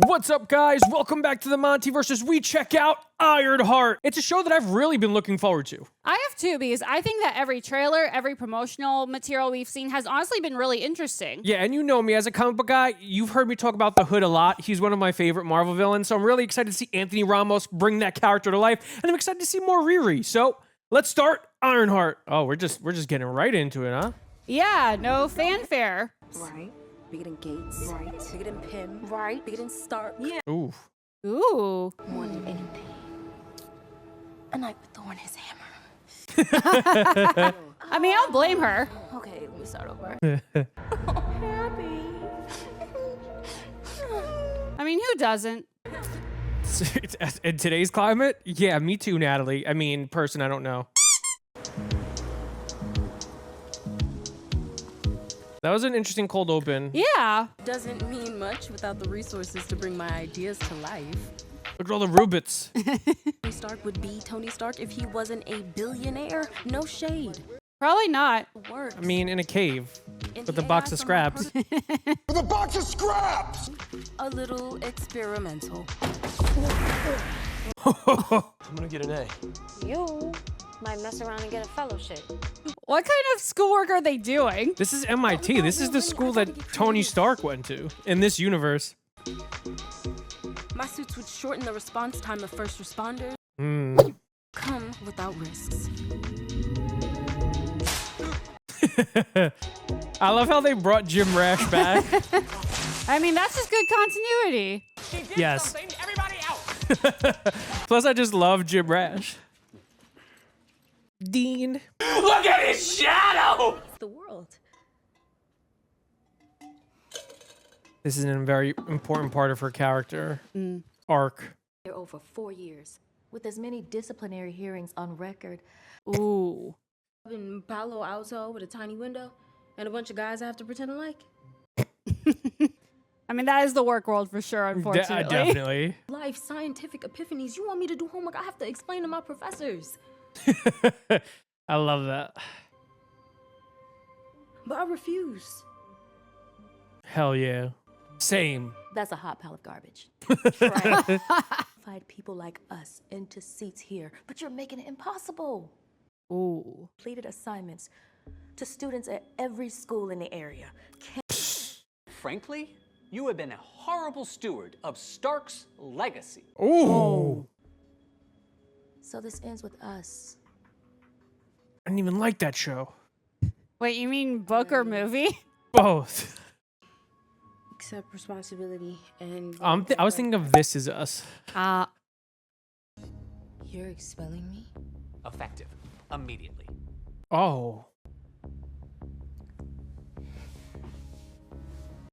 What's up, guys? Welcome back to the MontyVerse. We check out Ironheart. It's a show that I've really been looking forward to. I have too, because I think that every trailer, every promotional material we've seen has honestly been really interesting. Yeah, and you know me as a comic book guy. You've heard me talk about the Hood a lot. He's one of my favorite Marvel villains, so I'm really excited to see Anthony Ramos bring that character to life, and I'm excited to see more Riri. So let's start Ironheart. Oh, we're just getting right into it, huh? Yeah, no fanfare. Right. Bigger than Gates. Right. Bigger than Pym. Right. Bigger than Stark. Yeah. Ooh. Ooh. More than anything. A knife with thorn his hammer. I mean, I don't blame her. Okay, let me start over. Happy. I mean, who doesn't? In today's climate? Yeah, me too, Natalie. I mean, person I don't know. That was an interesting cold open. Yeah. Doesn't mean much without the resources to bring my ideas to life. Look at all the Rubits. Tony Stark would be Tony Stark if he wasn't a billionaire. No shade. Probably not. Works. I mean, in a cave with a box of scraps. With a box of scraps! A little experimental. I'm gonna get an A. You might mess around and get a fellowship. What kind of schoolwork are they doing? This is MIT. This is the school that Tony Stark went to in this universe. My suits would shorten the response time of first responders. Come without risks. I love how they brought Jim Rash back. I mean, that's just good continuity. Yes. Everybody out. Plus, I just love Jim Rash. Dean. Look at his shadow! It's the world. This is a very important part of her character arc. Over 4 years, with as many disciplinary hearings on record. Ooh. In Palo Alto with a tiny window and a bunch of guys I have to pretend to like. I mean, that is the work world for sure, unfortunately. Definitely. Life, scientific epiphanies. You want me to do homework? I have to explain to my professors. I love that. But I refuse. Hell yeah. Same. That's a hot pile of garbage. Find people like us into seats here, but you're making it impossible. Ooh. Completed assignments to students at every school in the area. Frankly, you have been a horrible steward of Stark's legacy. Ooh. So this ends with us. I didn't even like that show. Wait, you mean book or movie? Both. Accept responsibility and... I was thinking of This Is Us. You're expelling me? Effective. Immediately. Oh.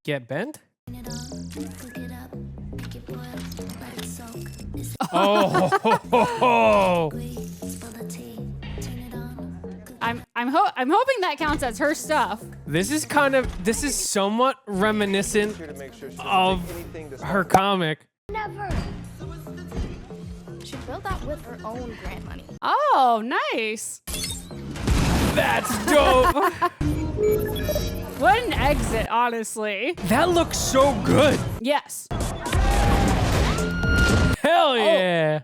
Get bent? Oh. I'm hoping that counts as her stuff. This is somewhat reminiscent of her comic. Never. She built that with her own grant money. Oh, nice. That's dope. What an exit, honestly. That looks so good. Yes. Hell yeah.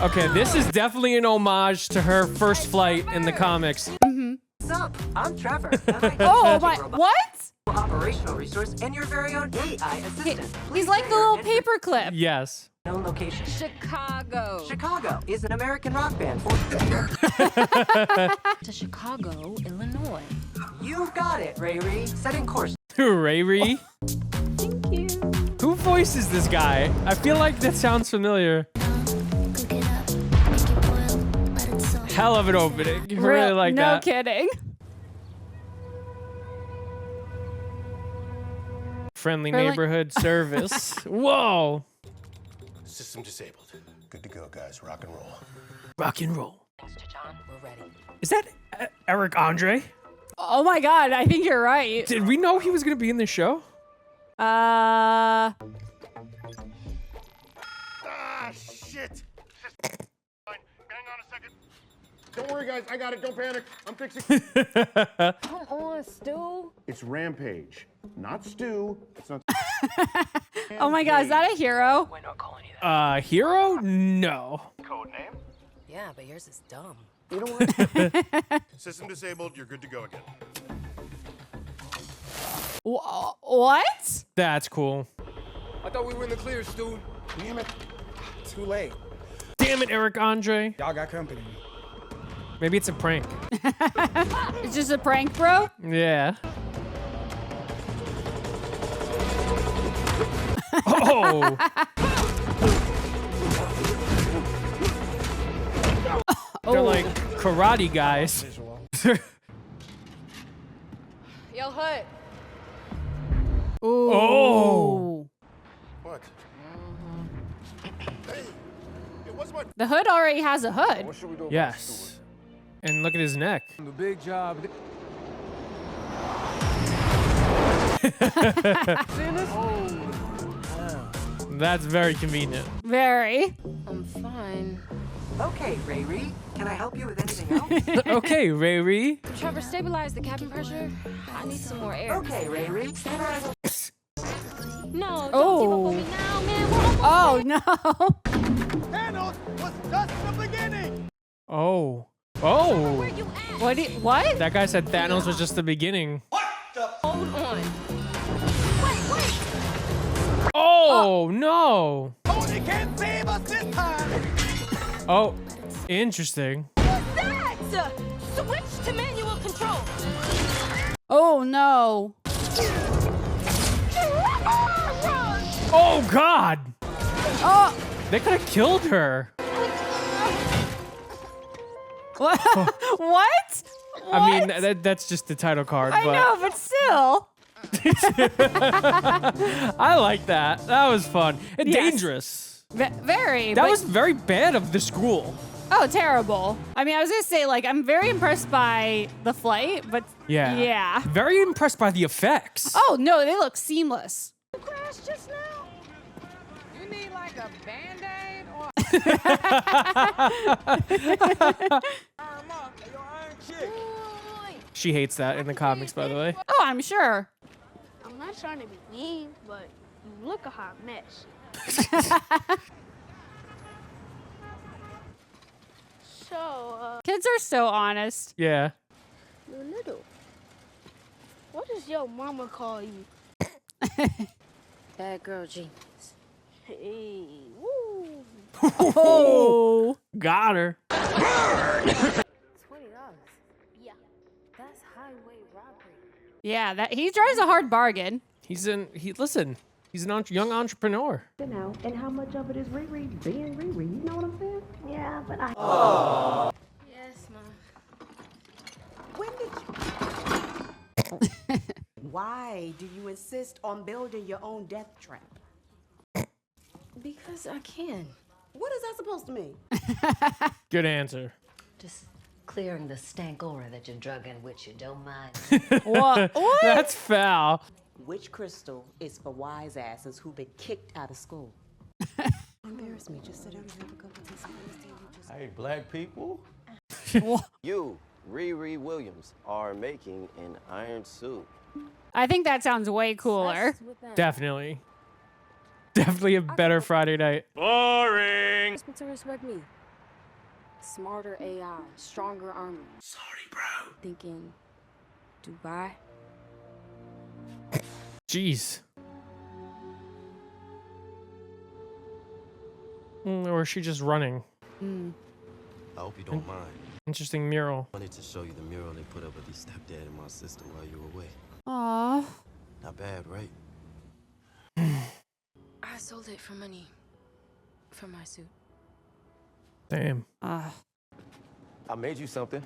Okay, this is definitely an homage to her first flight in the comics. What's up? I'm Trevor. Oh my, what? Operational resource and your very own AI assistant. He's like the little paperclip. Yes. Known location. Chicago. Chicago is an American rock band. To Chicago, Illinois. You got it, Riri. Setting course. Riri. Thank you. Who voices this guy? I feel like that sounds familiar. Hell of an opening. Really like no that. kidding. Friendly neighborhood service. Whoa. System disabled. Good to go, guys. Rock and roll. Rock and roll. Mr. John, we're ready. Is that Eric Andre? Oh my god, I think you're right. Did we know he was going to be in this show? Ah, shit! Hang on a second. Don't worry, guys. I got it. Don't panic. I'm fixing. Come on, Stu. It's Rampage, not Stu. It's not. Oh my God, is that a hero? We're not calling you that. Hero? No. Code name? Yeah, but yours is dumb. You know what? System disabled. You're good to go again. What? That's cool. I thought we were in the clear, Stu. Damn it. Too late. Damn it, Eric Andre. Y'all got company. Maybe it's a prank. It's just a prank, bro? Yeah. Oh. They're like karate guys. Yo, Hood. Ooh. Oh. What? Hey, it was my. The Hood already has a hood. What should we do about Yes. And look at his neck. The big job. That's very convenient. Very. I'm fine. Okay, Riri. Can I help you with anything else? Okay, Riri. Trevor, stabilize the cabin pressure. I need some more air. Okay, Riri. Stabilize. No, don't give up on me now, man. We're almost Oh, no. Thanos was just the beginning. Oh. Oh. where you at. What? That guy said Thanos was just the beginning. Hold on. Wait. Oh, no. Oh, they can't save us this time. Oh, interesting. That! Switch to manual control. Oh, no. Oh, God. Oh. They could have killed her. What? What? I mean, that's just the title card. I but know, but still. I like that. That was fun. And Yes. dangerous. Very. That but- was very bad of the school. Oh, terrible. I mean, I was going to say, like, I'm very impressed by the flight, but Yeah. yeah. Very impressed by the effects. Oh, no, they look seamless. Crashed just now. You need like a Band-Aid or She hates that in the comics, by the way. Oh, I'm sure. I'm not trying to be mean, but you look a hot mess. So, Kids are so honest. Yeah. you're little. What does your mama call you? Bad girl genius. Hey, woo. Oh. Got her. $20. Yeah, that's highway robbery. Yeah, that he drives a hard bargain. Listen, he's an young entrepreneur. Now, and how much of it is Riri being Riri? You know what I'm saying? Yeah, but I. Yes, Mom. When did you? Why do you insist on building your own death trap? Because I can. What is that supposed to mean? Good answer. Just clearing the stank aura that you're drugging with you. Don't mind. What? That's foul. Which crystal is for wise asses who've been kicked out of school? Embarrass me. Just sit down and have a cup of tea. Hey, black people. You, Riri Williams, are making an iron suit. I think that sounds way cooler. Definitely. Definitely a better Friday night. Boring. Expect to respect me. Smarter AI, stronger armor. Sorry, bro. Thinking Dubai. Jeez. Or is she just running? I hope you don't mind. Interesting mural. I wanted to show you the mural they put up with your stepdad and my sister while you were away. Aw. Not bad, right? I sold it for money. For my suit. Damn. I made you something.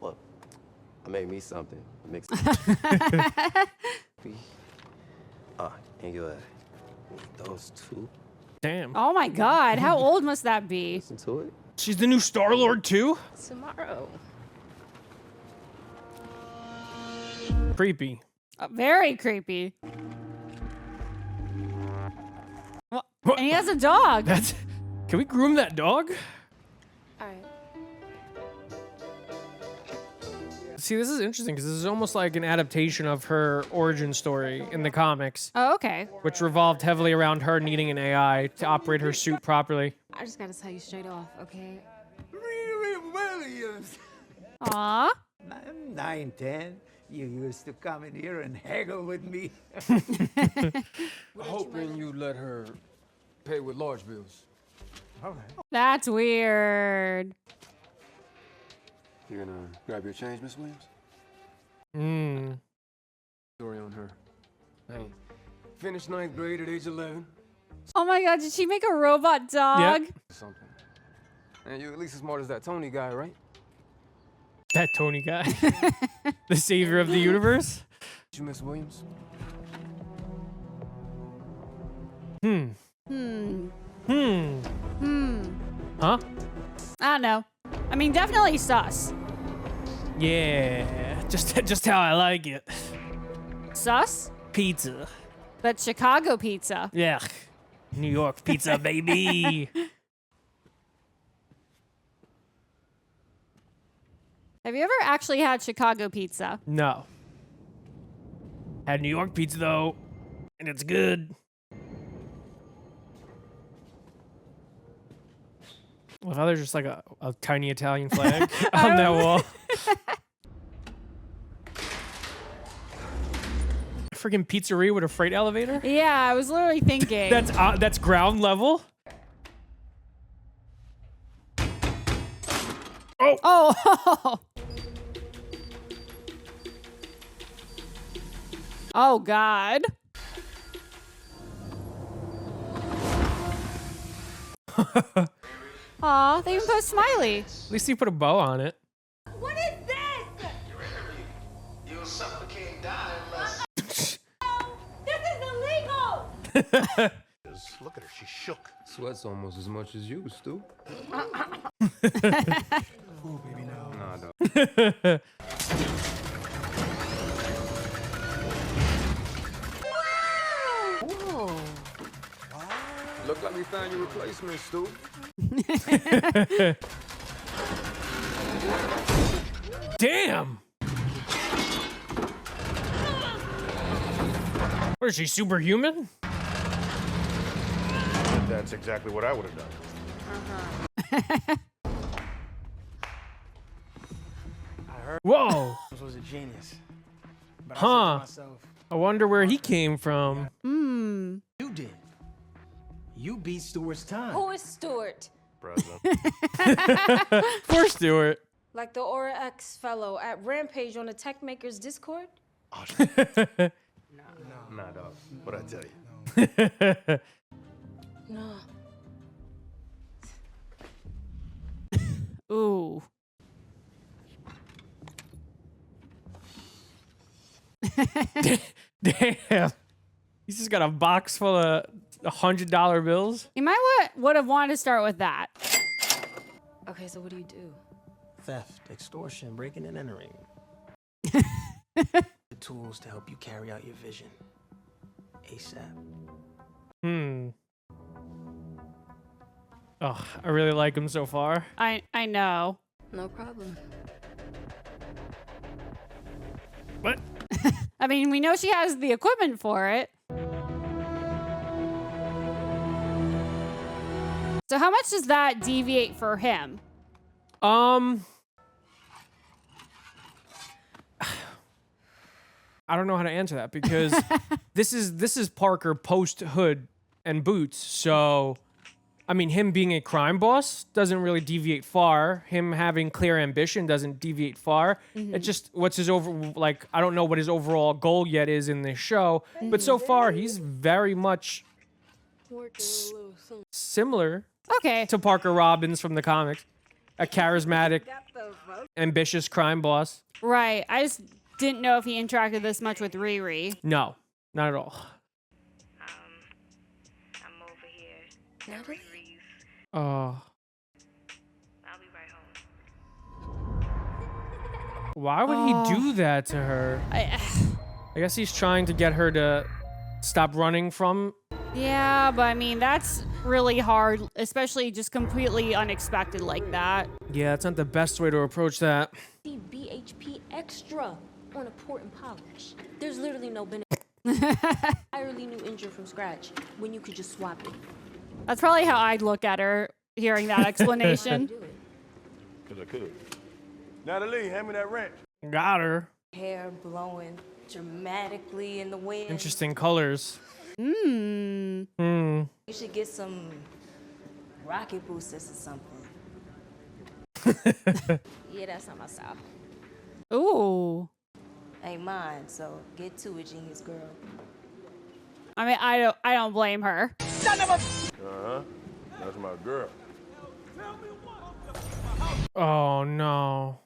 Well, I made me something. Mixed it. And you need those two. Damn. Oh my God. How old must that be? Listen to it. She's the new Star-Lord too? Tomorrow. Creepy. Very creepy. Well, and he has a dog. Can we groom that dog? All right. See, this is interesting because this is almost like an adaptation of her origin story in the comics. Oh, okay. Which revolved heavily around her needing an AI to operate her suit properly. I just gotta tell you straight off, okay? Riri Williams. Aw. 9, 10. You used to come in here and haggle with me. Hoping you let her pay with large bills. All right. That's weird. You gonna grab your change, Miss Williams? Story on her. Hey, finished 9th grade at age 11. Oh my god, did she make a robot dog? Yep. Something. And you at least as smart as that Tony guy, right? That Tony guy. The savior of the universe. You, Miss Williams? Huh? I don't know. I mean, definitely sus. Yeah, just how I like it. Sus? Pizza. But Chicago pizza. Yeah. New York pizza, baby. Have you ever actually had Chicago pizza? No. Had New York pizza though, and it's good. Well, now there's just like a tiny Italian flag on that wall. Freaking pizzeria with a freight elevator? Yeah, I was literally thinking. That's ground level? Oh. Oh, God. Aw, they even put a smiley. At least he put a bow on it. What is this? You'll suffocate down unless. This is illegal! Look at her, she's shook. Sweats almost as much as you, Stu. Oh, baby, no. Nah, dog. Look like we found your replacement, Stu. Damn! What is she, superhuman? That's exactly what I would have done. I heard Whoa! this was a genius. But I Huh. said to myself, I wonder where he came from. you did. You beat Stewart's time. Who is Stewart? Present. Poor Stewart. Like the Aura X fellow at Rampage on the Tech Makers Discord? Nah, dog. What'd I tell you? No. Ooh. Damn. He's just got a box full of $100 bills. You might would have wanted to start with that. Okay, so what do you do? Theft, extortion, breaking and entering. The tools to help you carry out your vision. ASAP. Oh, I really like him so far. I know. No problem. What? I mean, we know she has the equipment for it. So how much does that deviate for him? I don't know how to answer that because this is Parker post hood and boots. So, I mean, him being a crime boss doesn't really deviate far. Him having clear ambition doesn't deviate far. It's just what's his I don't know what his overall goal yet is in this show. But so far, he's very much similar to Parker Robbins from the comics. A charismatic, ambitious crime boss. Right. I just didn't know if he interacted this much with Riri. No, not at all. I'm over here. Natalie? Oh. I'll be right home. Why would he do that to her? I guess he's trying to get her to stop running from. Yeah, but I mean, that's really hard, especially just completely unexpected like that. Yeah, it's not the best way to approach that. BHP extra on a port and polish. There's literally no benefit. Entirely new engine from scratch when you could just swap it. That's probably how I'd look at her hearing that explanation. Because I could. Natalie, hand me that wrench. Got her. Hair blowing dramatically in the wind. Interesting colors. Hmm. You should get some rocket boosters or something. Yeah, that's not my style. Ooh. Ain't mine, so get to it, genius girl. I mean, I don't blame her. Uh-huh. That's my girl. Oh no.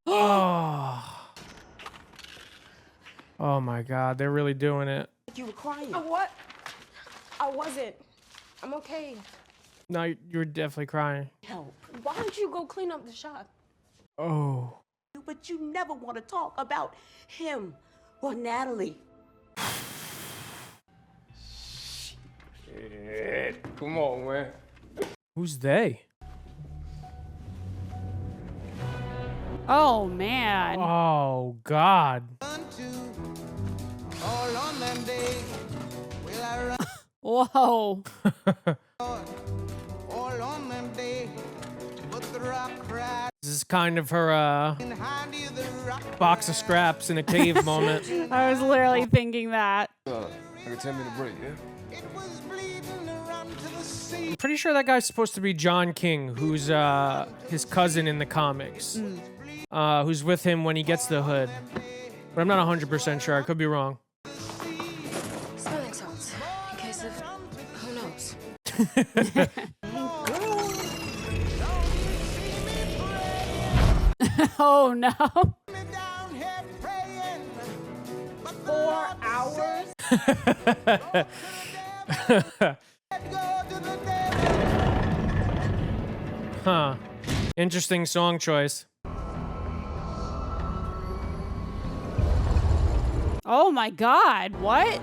Oh. Oh my God, they're really doing it. You were crying. What? I wasn't. I'm okay. No, you're definitely crying. Help. Why don't you go clean up the shop? Oh. But you never want to talk about him or Natalie. Shit. Come on, man. Who's they? Oh man. Oh God. Whoa. This is kind of her box of scraps in a cave moment. I was literally thinking that. Like a 10-minute break, yeah? I'm pretty sure that guy's supposed to be John King, who's his cousin in the comics, who's with him when he gets the hood. But I'm not 100% sure. I could be wrong. Smelling salts. In case of who knows. Oh no. 4 hours? Huh. Interesting song choice. Oh my God. What?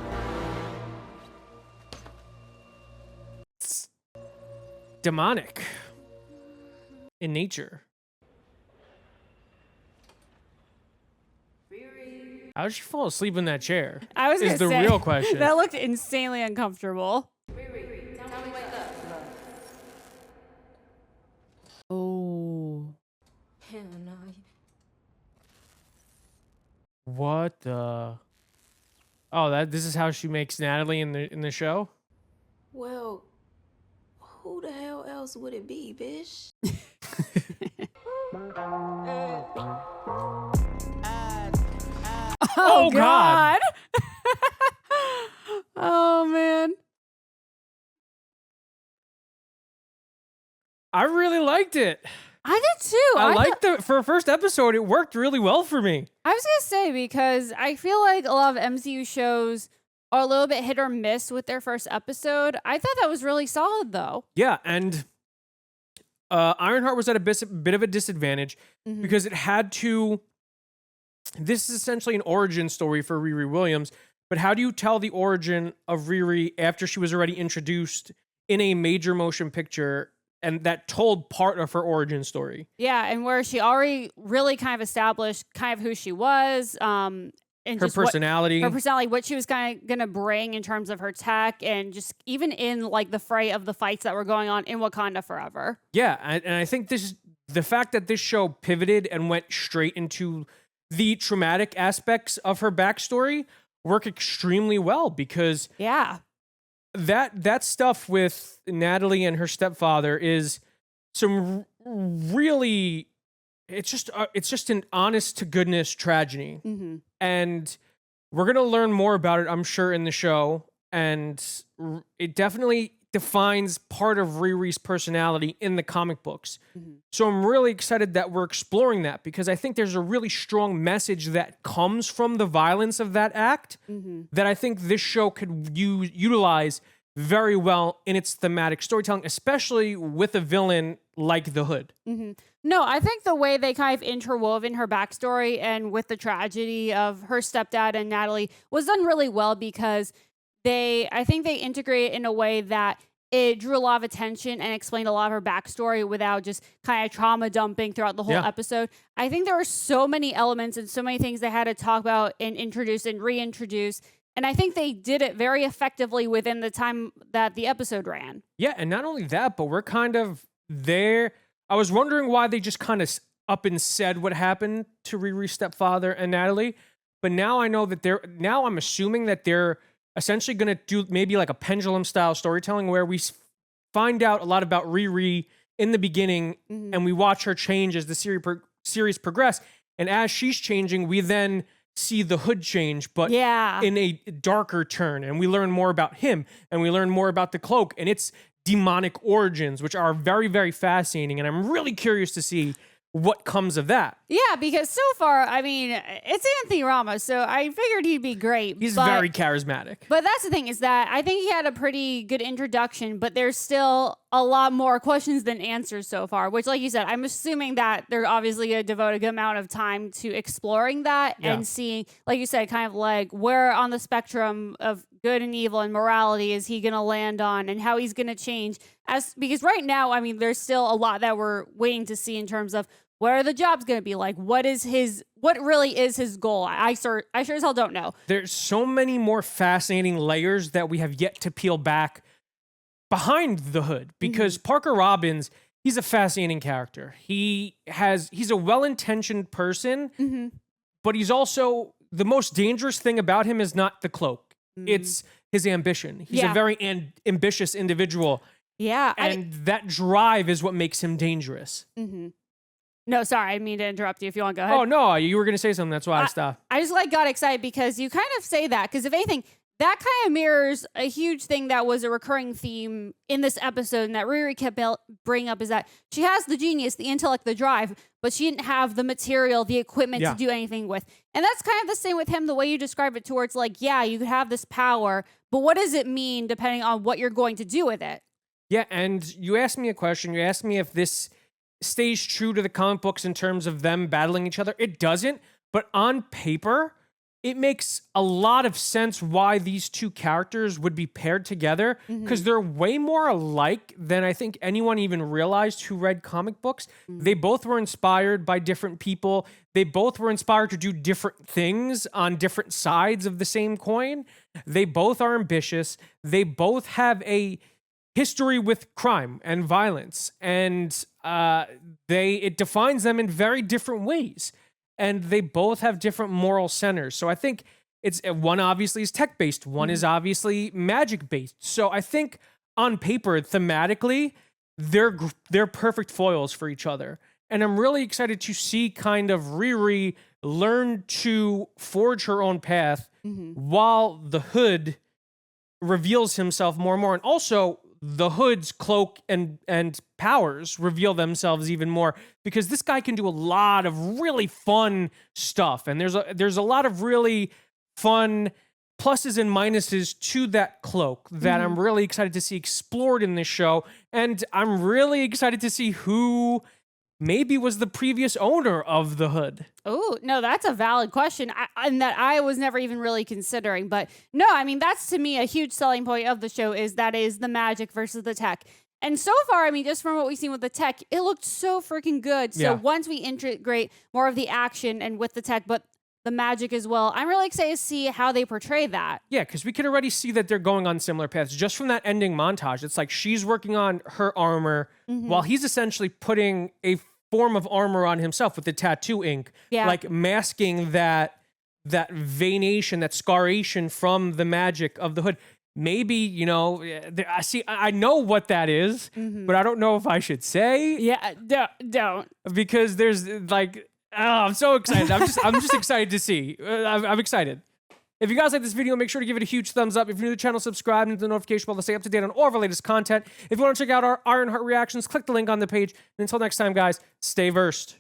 It's demonic in nature. How did she fall asleep in that chair? I was gonna is the say, real question. That looked insanely uncomfortable. Oh. Hell no. What the? Oh, this is how she makes Natalie in the show? Well, who the hell else would it be, bitch? Oh God. Oh man. I really liked it. I did too. I liked for a first episode, it worked really well for me. I was gonna say, because I feel like a lot of MCU shows are a little bit hit or miss with their first episode. I thought that was really solid though. Yeah, and Ironheart was at a bit of a disadvantage because it had to. This is essentially an origin story for Riri Williams, but how do you tell the origin of Riri after she was already introduced in a major motion picture and that told part of her origin story? Yeah, and where she already really kind of established kind of who she was, and her just personality, what she was kind of gonna bring in terms of her tech, and just even in like the fray of the fights that were going on in Wakanda Forever. Yeah, and I think the fact that this show pivoted and went straight into the traumatic aspects of her backstory work extremely well, because that stuff with Natalie and her stepfather is some really, it's just an honest to goodness tragedy. And we're going to learn more about it, I'm sure, in the show. And it definitely defines part of Riri's personality in the comic books. So I'm really excited that we're exploring that, because I think there's a really strong message that comes from the violence of that act that I think this show could utilize very well in its thematic storytelling, especially with a villain like the Hood. No, I think the way they kind of interwoven her backstory and with the tragedy of her stepdad and Natalie was done really well, because I think they integrate it in a way that it drew a lot of attention and explained a lot of her backstory without just kind of trauma dumping throughout the whole episode. I think there were so many elements and so many things they had to talk about and introduce and reintroduce. And I think they did it very effectively within the time that the episode ran. Yeah, and not only that, but we're kind of there. I was wondering why they just kind of up and said what happened to Riri's stepfather and Natalie. But now I know that now I'm assuming that they're essentially going to do maybe like a pendulum style storytelling where we find out a lot about Riri in the beginning and we watch her change as the series progress. And as she's changing, we then see the Hood change, but in a darker turn. And we learn more about him and we learn more about the cloak and its demonic origins, which are very, very fascinating. And I'm really curious to see what comes of that. Yeah, because so far, I mean, it's Anthony Ramos, so I figured he'd be great. He's very charismatic. But that's the thing, is that I think he had a pretty good introduction, but there's still a lot more questions than answers so far, which, like you said, I'm assuming that they're obviously going to devote a good amount of time to exploring that and seeing, like you said, kind of like where on the spectrum of good and evil and morality is he going to land on and how he's going to change. Because right now, I mean, there's still a lot that we're waiting to see in terms of what are the jobs going to be like? What really is his goal? I sure as hell don't know. There's so many more fascinating layers that we have yet to peel back behind the hood because Parker Robbins, he's a fascinating character. He's a well-intentioned person, but he's also, the most dangerous thing about him is not the cloak. It's his ambition. He's a very ambitious individual. Yeah. And that drive is what makes him dangerous. No, sorry, I didn't mean to interrupt you. If you want to go ahead. Oh, no, you were going to say something. That's why I stopped. I just got excited because you kind of say that. Because if anything, that kind of mirrors a huge thing that was a recurring theme in this episode and that Riri kept bringing up is that she has the genius, the intellect, the drive, but she didn't have the material, the equipment to do anything with. And that's kind of the same with him, the way you describe it, towards like, yeah, you could have this power, but what does it mean depending on what you're going to do with it? Yeah, and you asked me a question. You asked me if this stays true to the comic books in terms of them battling each other. It doesn't, but on paper, it makes a lot of sense why these two characters would be paired together because they're way more alike than I think anyone even realized who read comic books. They both were inspired by different people. They both were inspired to do different things on different sides of the same coin. They both are ambitious. They both have a history with crime and violence, and it defines them in very different ways. And they both have different moral centers. So I think it's one obviously is tech-based, one is obviously magic-based. So I think on paper, thematically, they're perfect foils for each other. And I'm really excited to see kind of Riri learn to forge her own path while the Hood reveals himself more and more. And also, the Hood's cloak and powers reveal themselves even more because this guy can do a lot of really fun stuff. And there's a lot of really fun pluses and minuses to that cloak that I'm really excited to see explored in this show. And I'm really excited to see who maybe was the previous owner of the Hood. Oh, no, that's a valid question and that I was never even really considering. But no, I mean, that's to me a huge selling point of the show is the magic versus the tech. And so far, I mean, just from what we've seen with the tech, it looked so freaking good. So once we integrate more of the action and with the tech, but the magic as well, I'm really excited to see how they portray that. Yeah, because we could already see that they're going on similar paths. Just from that ending montage, it's like she's working on her armor while he's essentially putting a form of armor on himself with the tattoo ink, like masking that veination, that scaration from the magic of the Hood. Maybe, I know what that is, but I don't know if I should say. Yeah, don't. Because there's like, I'm so excited. I'm just excited to see. I'm excited. If you guys like this video, make sure to give it a huge thumbs up. If you're new to the channel, subscribe and hit the notification bell to stay up to date on all of our latest content. If you want to check out our Ironheart reactions, click the link on the page. And until next time, guys, stay versed.